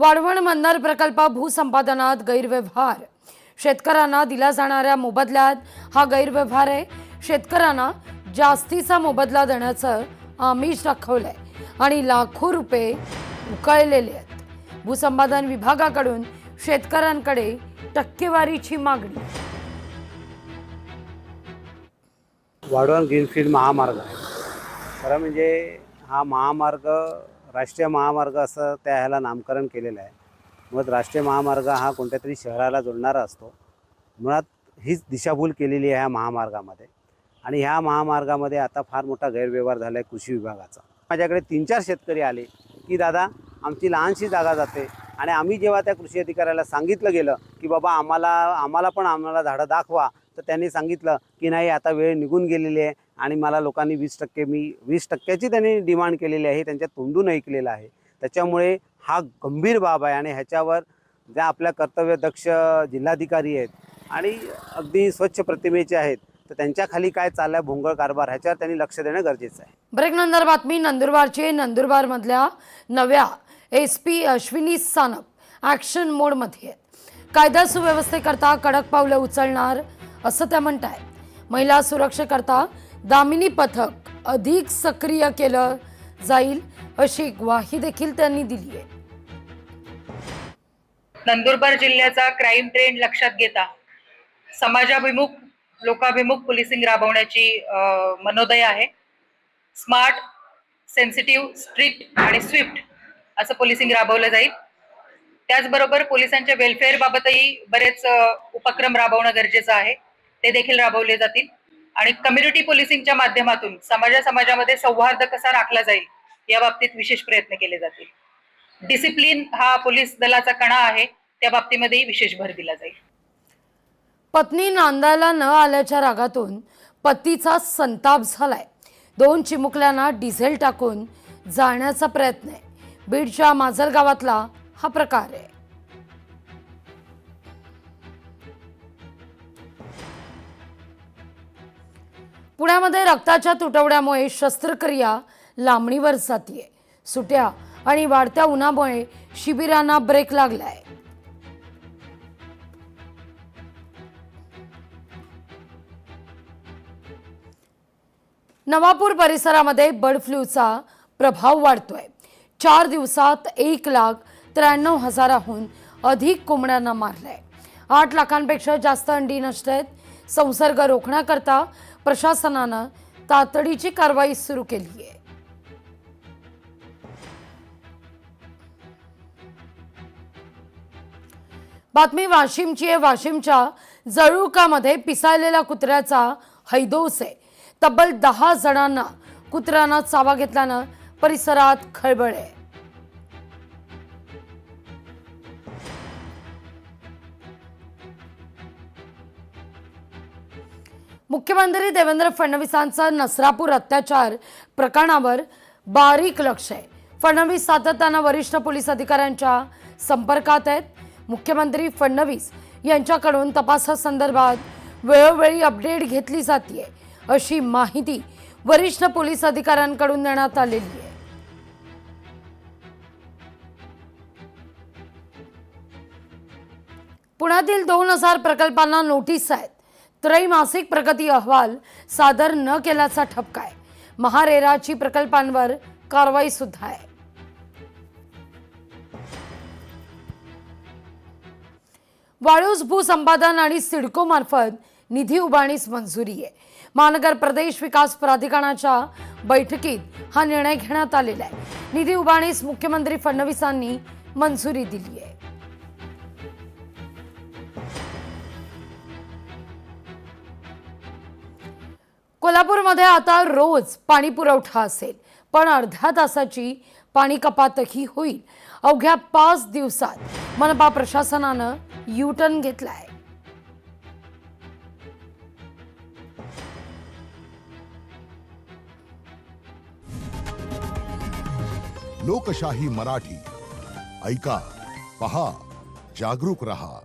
वाढवण मंदार प्रकल्प भूसंपादनात गैरव्यवहार। शेतकऱ्यांना दिला जाणाऱ्या मोबदल्यात हा गैरव्यवहार आहे। शेतकऱ्यांना जास्तीचा मोबदला देण्याचं आमिष दाखवलंय आणि लाखो रुपये उकळलेले आहेत। भूसंपादन विभागाकडून शेतकऱ्यांकडे टक्केवारीची मागणी। वाढवण ग्रीनफील्ड महामार्ग आहे। खरं म्हणजे हा महामार्ग राष्ट्रीय महामार्ग असं त्या ह्याला नामकरण केलेलं आहे। मग राष्ट्रीय महामार्ग हा कोणत्या तरी शहराला जोडणारा असतो। मुळात हीच दिशाभूल केलेली आहे ह्या महामार्गामध्ये आणि ह्या महामार्गामध्ये आता फार मोठा गैरव्यवहार झाला आहे कृषी विभागाचा। माझ्याकडे 3-4 शेतकरी आले की दादा आमची लहानशी जागा जाते आणि आम्ही जेव्हा त्या कृषी अधिकाऱ्याला सांगितलं गेलं की बाबा आम्हाला झाडं दाखवा, तर त्यांनी सांगितलं की नाही आता वेळ निघून गेलेली आहे आणि मला लोकांनी 20%ची त्यांनी डिमांड केलेली आहे। त्यांच्या तोंडून ऐकलेलं आहे। त्याच्यामुळे हा गंभीर बाब आहे आणि ह्याच्यावर ज्या आपल्या कर्तव्यदक्ष जिल्हाधिकारी आहेत आणि अगदी स्वच्छ प्रतिमेचे आहेत तर त्यांच्या खाली काय चाललाय भोंगळ कारभार ह्याच्यावर त्यांनी लक्ष देणं गरजेचं आहे। ब्रेक नंतर बातमी नंदुरबारची। नंदुरबार मधल्या नव्या SP अश्विनी सानप ऍक्शन मोड मध्ये आहेत। कायदा सुव्यवस्थेकरता कडक पावलं उचलणार असं त्या म्हणतायत। महिला सुरक्षेकरता दामिनी पथक अधिक सक्रिय केलं जाईल अशी ग्वाही देखील त्यांनी दिली आहे। नंदुरबार जिल्ह्याचा क्राईम ट्रेंड लक्षात घेता समाजाभिमुख लोकाभिमुख पोलिसिंग राबवण्याची मनोदय आहे। स्मार्ट, सेन्सिटिव्ह, स्ट्रिक्ट आणि स्विफ्ट असं पोलिसिंग राबवलं जाईल। त्याचबरोबर पोलिसांच्या वेलफेअर बाबतही बरेच उपक्रम राबवणं गरजेचं आहे, ते देखील राबवले जातील। आणि कम्युनिटी पोलिसिंगच्या माध्यमातून समाजामध्ये सौहार्द कसा राखला जाईल या बाबतीत विशेष प्रयत्न केले जातील। डिसिप्लिन हा पोलीस दलाचा कणा आहे, त्या बाबतीमध्येही विशेष भर दिला जाईल। पत्नी नांदायला न आल्याच्या रागातून पतीचा संताप झालाय। 2 चिमुकल्यांना डिझेल टाकून जाळण्याचा प्रयत्न आहे। बीडच्या माजल गावातला हा प्रकार आहे। पुण्यामध्ये रक्ताच्या तुटवड्यामुळे शस्त्रक्रिया लांबणीवर जातीये। सुट्या आणि वाढत्या उन्हामुळे शिबिरांना ब्रेक लागलाय। नवापूर परिसरामध्ये बर्ड फ्लूचा प्रभाव वाढतोय। 4 दिवसात 1,93,000हून अधिक कोंबड्यांना मारलंय। 8 लाखांपेक्षा जास्त अंडी नष्ट आहेत। संसर्ग रोखण्याकरता प्रशासनानं तातडीची कारवाई सुरू केली आहे। बातमी वाशिमची आहे। वाशिमच्या जळुकामध्ये पिसाळलेल्या कुत्र्याचा हैदोस आहे। तब्बल 10 जणांना कुत्र्यानं चावा घेतल्यानं परिसरात खळबळ आहे। मुख्यमंत्री देवेंद्र फडणवीसांचं नसरापूर अत्याचार प्रकरणावर बारीक लक्ष आहे। फडणवीस सातत्यानं वरिष्ठ पोलीस अधिकाऱ्यांच्या संपर्कात आहेत। मुख्यमंत्री फडणवीस यांच्याकडून तपासासंदर्भात वेळोवेळी अपडेट घेतली जाते अशी माहिती वरिष्ठ पोलीस अधिकाऱ्यांकडून देण्यात आलेली आहे। पुण्यातील 2000 प्रकल्पांना नोटीस आहेत। त्रैमासिक प्रगती अहवाल सादर न केल्याचा ठपका आहे। महारेराची प्रकल्पांवर कारवाई सुद्धा आहे। वाळूज भूसंपादन आणि सिडको मार्फत निधी उभारणीस मंजुरी आहे। महानगर प्रदेश विकास प्राधिकरणाच्या बैठकीत हा निर्णय घेण्यात आलेला आहे। निधी उभारणीस मुख्यमंत्री फडणवीसांनी मंजुरी दिली आहे। कोल्हापूरमध्ये आता रोज पाणी पुरवठा असेल, पण अर्ध्या तासाची पाणी कपातही होईल। अवघ्या 5 दिवसात मनपा प्रशासनानं U-टर्न घेतलाय। लोकशाही मराठी ऐका, पहा, जागरूक रहा।